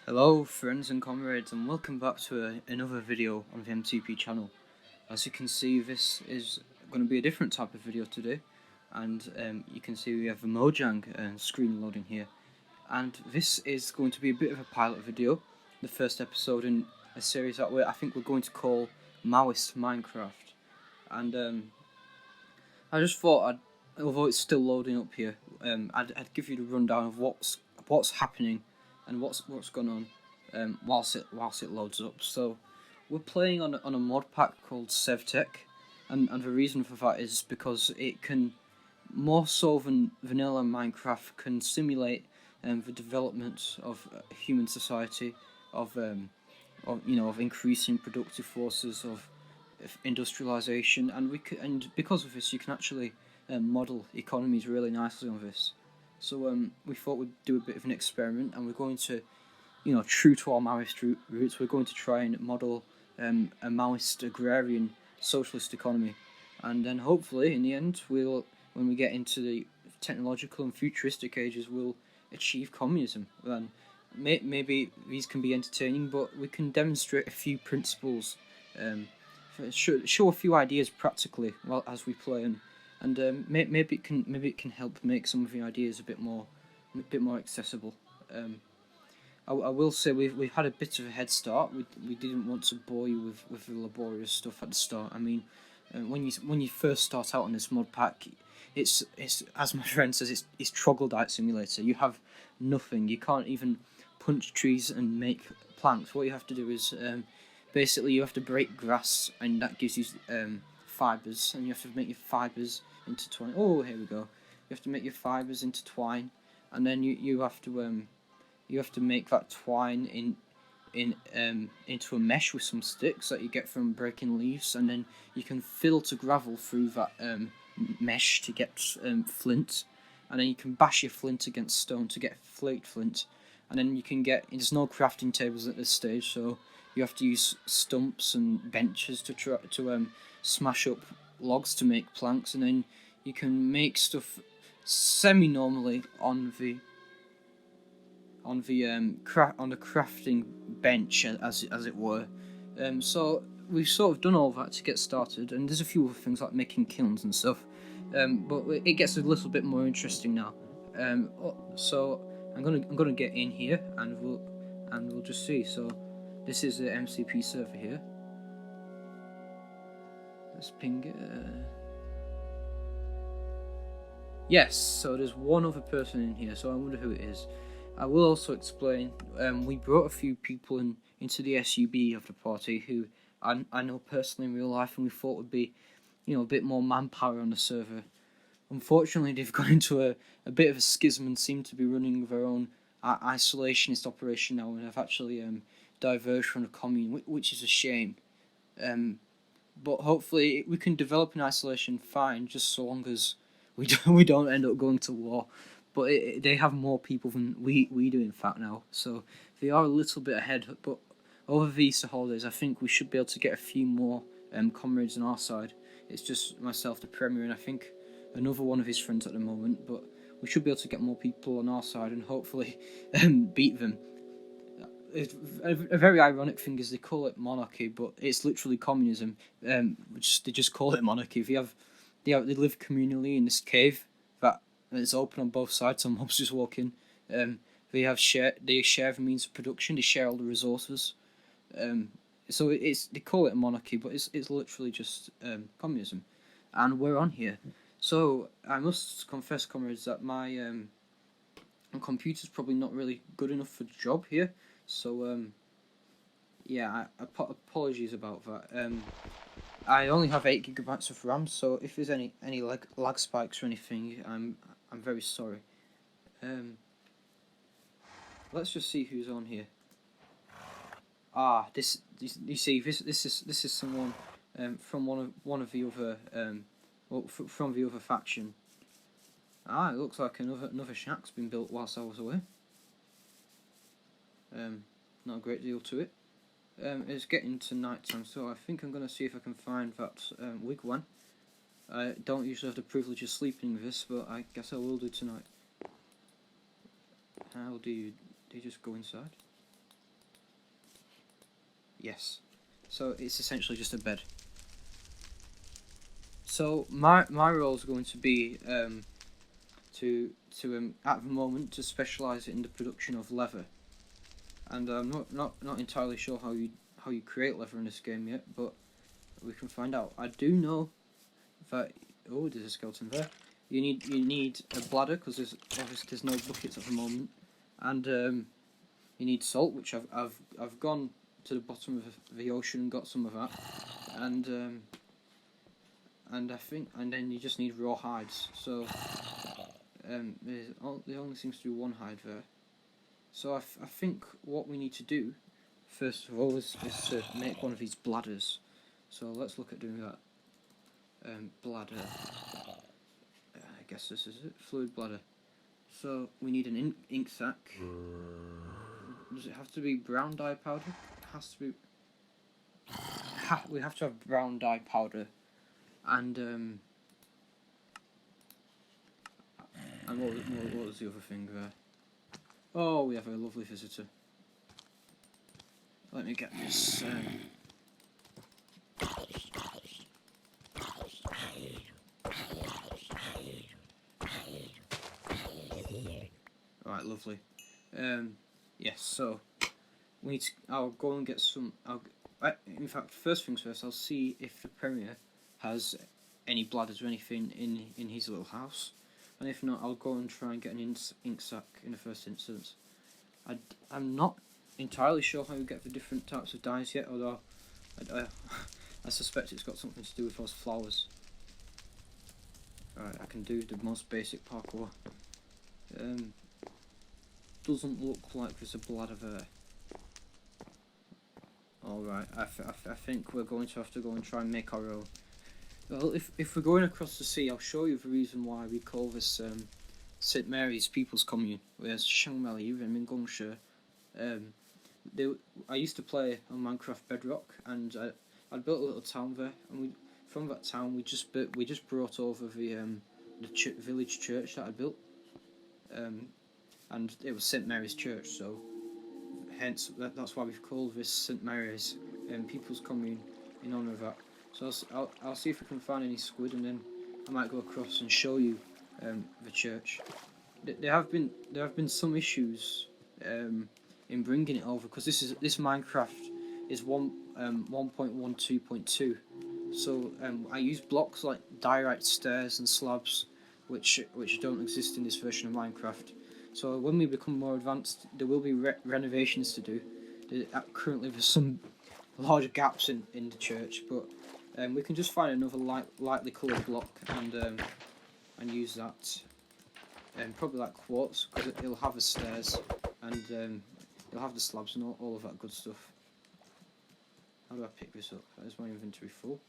Hello friends and comrades, and welcome back to another video on the MTP channel. As you can see, this is going to be a different type of video today, and you can see we have the Mojang screen loading here, and this is going to be a bit of a pilot video, the first episode in a series that I think we're going to call Maoist Minecraft. And I just thought, although it's still loading up here, I'd give you the rundown of what's happening and what's going on whilst it loads up. So we're playing on a mod pack called SUBTITLED, and the reason for that is because it can, more so than vanilla Minecraft, can simulate the development of human society, of increasing productive forces, of industrialization, and because of this you can actually model economies really nicely on this. So we thought we'd do a bit of an experiment, and we're going to, true to our Maoist roots, we're going to try and model a Maoist agrarian socialist economy, and then hopefully in the end when we get into the technological and futuristic ages, we'll achieve communism. And maybe these can be entertaining, but we can demonstrate a few principles, show a few ideas practically while as we play, and maybe it can help make some of the ideas a bit more accessible. I will say we've had a bit of a head start. We didn't want to bore you with the laborious stuff at the start. I mean, when you first start out on this mod pack, it's as my friend says, it's troglodyte simulator. You have nothing. You can't even punch trees and make planks. What you have to do is basically you have to break grass, and that gives you fibers, and you have to make your fibers into twine. Oh, here we go. You have to make your fibers into twine, and then you have to make that twine into a mesh with some sticks that you get from breaking leaves, and then you can filter gravel through that mesh to get flint, and then you can bash your flint against stone to get flaked flint, and then you can get. There's no crafting tables at this stage, so you have to use stumps and benches to try to smash up logs to make planks, and then you can make stuff semi-normally on the crafting bench, as it were. So we've sort of done all that to get started, and there's a few other things like making kilns and stuff, but it gets a little bit more interesting now. So I'm gonna get in here, and we'll just see. So this is the MCP server here. Let's ping it. Yes, so there's one other person in here, so I wonder who it is. I will also explain, we brought a few people into the SUB of the party who I know personally in real life, and we thought would be, a bit more manpower on the server. Unfortunately, they've gone into a bit of a schism and seem to be running their own isolationist operation now, and have actually diverged from the commune, which is a shame. But hopefully we can develop in isolation fine, just so long as we don't end up going to war. But they have more people than we do, in fact, now. So they are a little bit ahead. But over the Easter holidays, I think we should be able to get a few more comrades on our side. It's just myself, the Premier, and I think another one of his friends at the moment. But we should be able to get more people on our side and hopefully beat them. A very ironic thing is they call it monarchy, but it's literally communism. They just call it monarchy. They live communally in this cave that is open on both sides, so mobs just walk in. They share the means of production. They share all the resources. So they call it a monarchy, but it's literally just communism, and we're on here. So I must confess, comrades, that my computer's probably not really good enough for the job here. So yeah, apologies about that. I only have 8 GB of RAM, so if there's any lag spikes or anything, I'm very sorry. Let's just see who's on here. You see, this is someone from one of the other from the other faction. It looks like another shack's been built whilst I was away. Not a great deal to it. It's getting to night time, so I think I'm going to see if I can find that wigwam. I don't usually have the privilege of sleeping with this, but I guess I will do tonight. How do you just go inside? Yes. So it's essentially just a bed. So my role is going to be to at the moment to specialise in the production of leather, and I'm not entirely sure how you create leather in this game yet, but we can find out. I do know that there's a skeleton there. You need a bladder because there's no buckets at the moment, and you need salt, which I've gone to the bottom of the ocean and got some of that, and then you just need raw hides. So there only seems to be one hide there. So I think what we need to do first of all is to make one of these bladders. So let's look at doing that. Bladder. I guess this is it. Fluid bladder. So we need an ink sac. Does it have to be brown dye powder? It has to be. We have to have brown dye powder, and what was the other thing there? Oh, we have a lovely visitor. Let me get this. Right, lovely. Yes. So we need to. I'll go and get some. In fact, first things first. I'll see if the Premier has any bladders or anything in his little house, and if not, I'll go and try and get an ink sac in the first instance. I'm not entirely sure how you get the different types of dyes yet, although I suspect it's got something to do with those flowers. Alright, I can do the most basic parkour. Doesn't look like there's a bladder there. Alright, I think we're going to have to go and try and make our own. Well, if we're going across the sea, I'll show you the reason why we call this St. Mary's People's Commune. Whereas I used to play on Minecraft Bedrock, and I built a little town there, and from that town we just brought over the village church that I built, and it was St. Mary's Church, so hence that's why we've called this St. Mary's People's Commune in honour of that. So I'll see if we can find any squid, and then I might go across and show you the church. There have been some issues in bringing it over, because this Minecraft is 1.12.2. So I use blocks like diorite stairs and slabs, which don't exist in this version of Minecraft. So when we become more advanced, there will be renovations to do. Currently there's some large gaps in the church, but we can just find another lightly coloured block and use that. Probably like quartz, because it'll have the stairs and it'll have the slabs and all of that good stuff. How do I pick this up? Is my inventory full?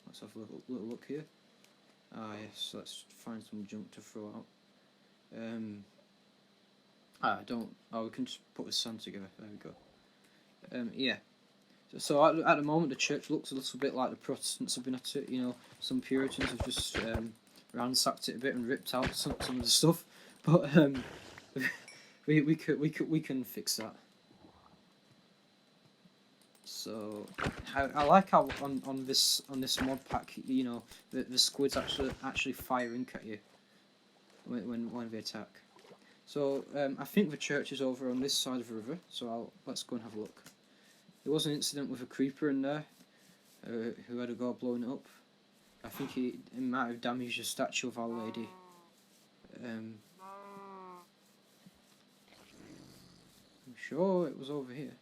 Let's have a little look here. Ah yes, let's find some junk to throw out. We can just put the sand together. There we go. Yeah. So at the moment the church looks a little bit like the Protestants have been at it. You know, some Puritans have just ransacked it a bit and ripped out some of the stuff, but we can fix that. So I like how on this mod pack, you know, the squids actually fire ink at you when they attack. So I think the church is over on this side of the river, so let's go and have a look. There was an incident with a creeper in there who had a go blowing it up. I think it might have damaged a statue of Our Lady. I'm sure it was over here.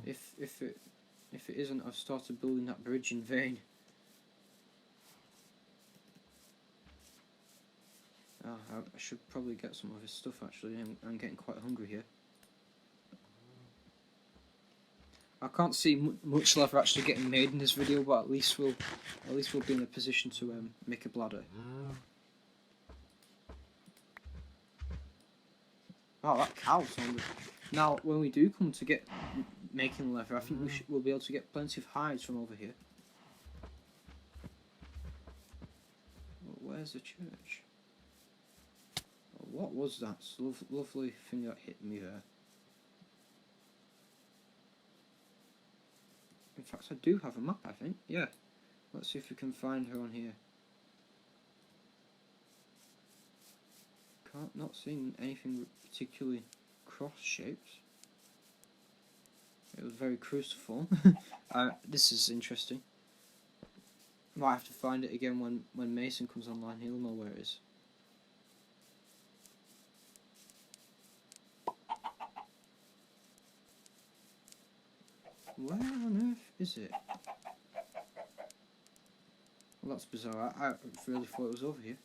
If it isn't, I've started building that bridge in vain. I should probably get some of his stuff actually. I'm getting quite hungry here. I can't see much leather actually getting made in this video, but at least we'll be in a position to make a bladder. Oh, that cow's hungry. Now, when we do come to making leather, I think we'll be able to get plenty of hides from over here. Where's the church? What was that lovely thing that hit me there? fact, I do have a map, I think. Yeah. Let's see if we can find her on here. Not seeing anything particularly cross-shaped. It was very cruciform. This is interesting. Might have to find it again when Mason comes online. He'll know where it is. Where on earth is it? Well, that's bizarre. I really thought it was over here.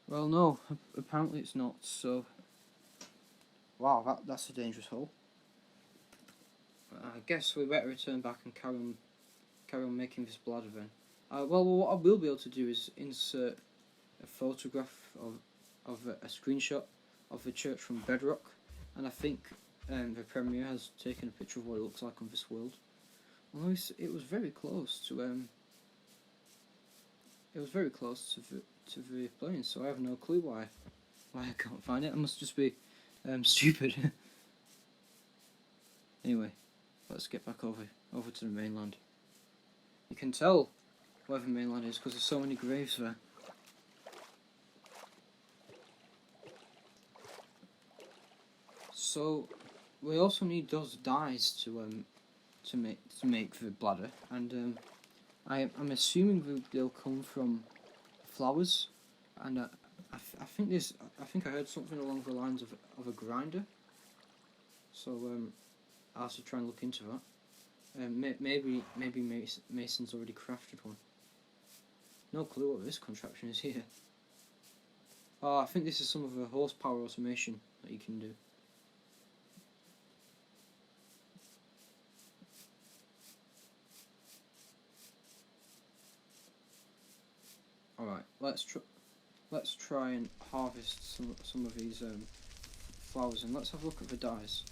Well, no, apparently it's not, so... Wow, that's a dangerous hole. I guess we better return back and carry on making this bladder then. Well, what I will be able to do is insert a photograph of a screenshot of the church from Bedrock, and I think the Premier has taken a picture of what it looks like on this world. Although it was very close to the plane, so I have no clue why I can't find it. I must just be stupid. Anyway, let's get back over to the mainland. You can tell where the mainland is because there's so many graves there. So we also need those dyes to make the bladder, and I'm assuming they'll come from flowers, and I think I heard something along the lines of a grinder. So I'll have to try and look into that. Maybe Mason's already crafted one. No clue what this contraption is here. Oh, I think this is some of the horsepower automation that you can do. Alright, let's try and harvest some of these flowers, and let's have a look at the dyes.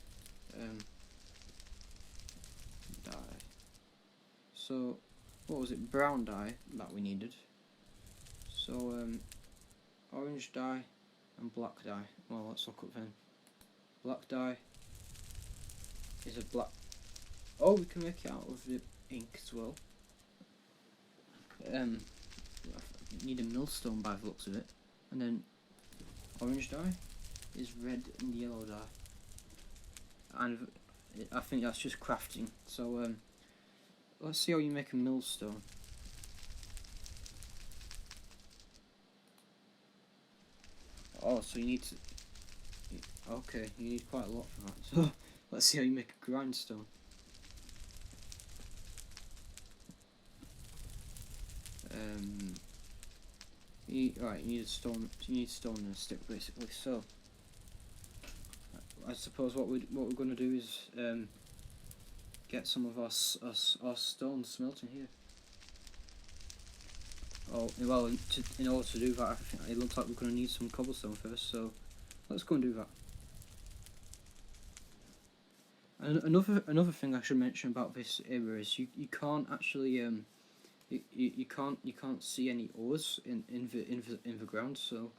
Dye. So, what was it? Brown dye that we needed. So, orange dye and black dye. Well, let's look up then. Black dye is a black. Oh, we can make it out of the ink as well. Need a millstone by the looks of it, and then orange dye is red and yellow dye, and I think that's just crafting. So let's see how you make a millstone. Oh, so you need to. Okay, you need quite a lot for that. So let's see how you make a grindstone. Right, you need stone and a stick basically. So I suppose what we're going to do is get some of our stone smelting here. Oh well, in order to do that, I think it looks like we're going to need some cobblestone first. So let's go and do that. And another thing I should mention about this area is you can't actually you can't see any ores in the ground, so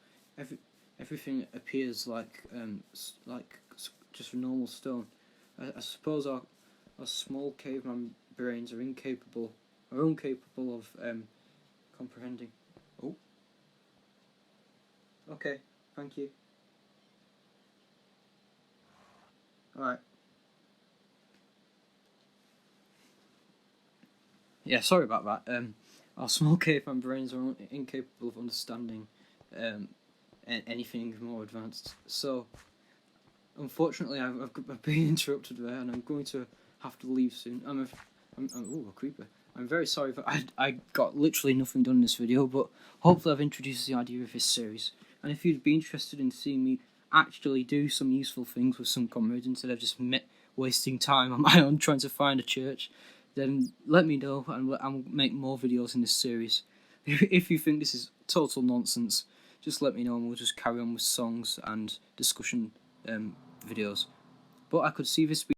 everything appears like just a normal stone. I suppose our small caveman brains are incapable of comprehending. Oh, okay, thank you. All right. Yeah, sorry about that. Our small caveman brains are incapable of understanding anything more advanced. So, unfortunately, I've been interrupted there, and I'm going to have to leave soon. Oh, a creeper. I'm very sorry that I got literally nothing done in this video, but hopefully I've introduced the idea of this series. And if you'd be interested in seeing me actually do some useful things with some comrades instead of just wasting time on my own trying to find a church, then let me know, and I'll make more videos in this series. If you think this is total nonsense, just let me know and we'll just carry on with songs and discussion videos. But I could see this